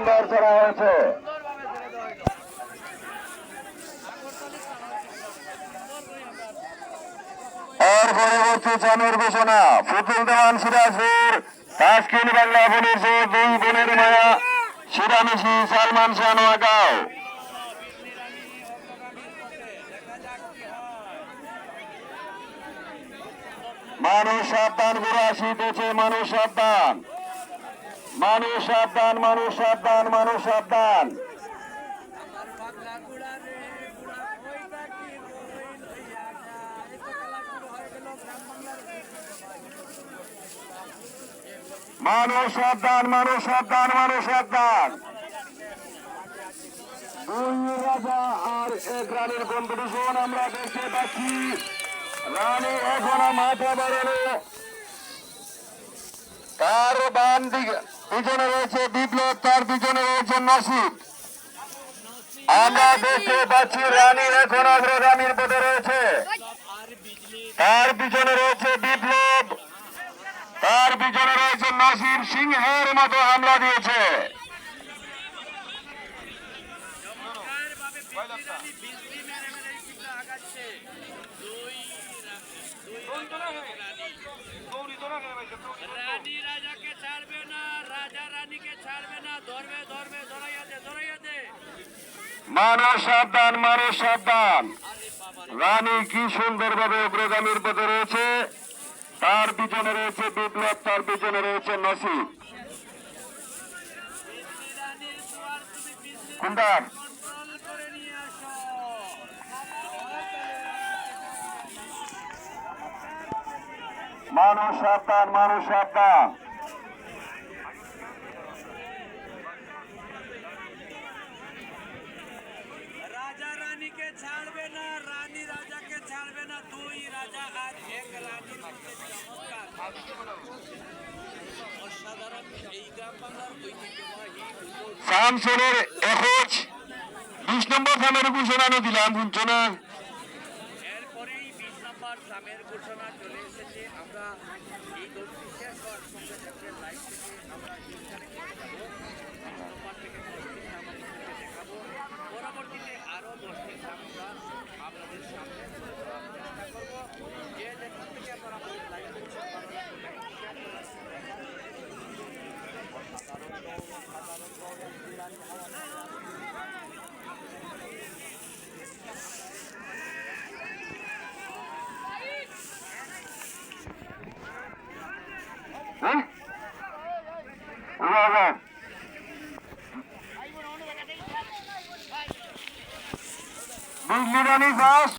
সুন্দর করা হয়েছে। এর পরবর্তী চামের ঘোষণা ফুতুল দেওয়ান সিরাজপুর তাসকিন বাংলা পুলিশ ও দুই বোনের মায়া শিরামিশি সালমান শাহ নোয়াগাঁও। মানুষ সাবধান, বুড়া শীতেছে, মানুষ সাবধান, মানুষ সাবধান, মানুষ সাবধান, মানুষ সাবধান। মানুষ সাবধান, মানুষ সাবধান, মানুষ সাবধান। দুই রাজা আর এক রানীর কম্পিটিশন আমরা দেখতে পাচ্ছি। রানী এখনো মাঠে বাড়ানো, তার বাম দিকে পিছনে রয়েছে বিপ্লব, তার পিছনে রয়েছে নসিব। আমরা দেখতে পাচ্ছি রানী এখন অগ্রগামীর পথে রয়েছে, তার পিছনে রয়েছে বিপ্লব, তার পিছনে রয়েছে নসিব। সিংহের মতো হামলা দিয়েছে। রানী রাজাকে ছাড়বে না, রাজা রানীকে ছাড়বে না, ধরবে ধরবে, ধরাইয়া দে। মানুষ সাবধান, মানুষ সাবধান। রানী কি সুন্দরভাবে অগ্রগামীর পথে রয়েছে, তার পিছনে রয়েছে বিপ্লব, তার পিছনে রয়েছে নসিব। কোনটা মানুষ সাবধান, মানুষ সাবধান। রাজা রানীকে ছাড়বে না, রানী রাজাকে ছাড়বে না, দুই রাজা আর এক রানী। অসাধারণ এই গ্রাম বাংলার ঐতিহ্যবাহী শামসুরের 20 নম্বর থামের ঘোষণা দিলাম, শুনছো না? এরপরেই 20 নম্বর সামের ঘোষণা চলে এসেছে। আমরা এই দলটি শেষ হওয়ার সঙ্গে সঙ্গে লাইভ থেকে আমরা এইখানে নম্বর থেকে 10টি নাম আপনাদেরকে দেখাবো। পরবর্তীতে আরো 10টি নাম আমরা আপনাদের সামনে তুলে ধরার চেষ্টা করবো। যে যেখান থেকে আপনারা আমাদের লাইভ করছেন, ভালো লাগলে লাইক শেয়ার করার বিজলি রানী ফার্স্ট।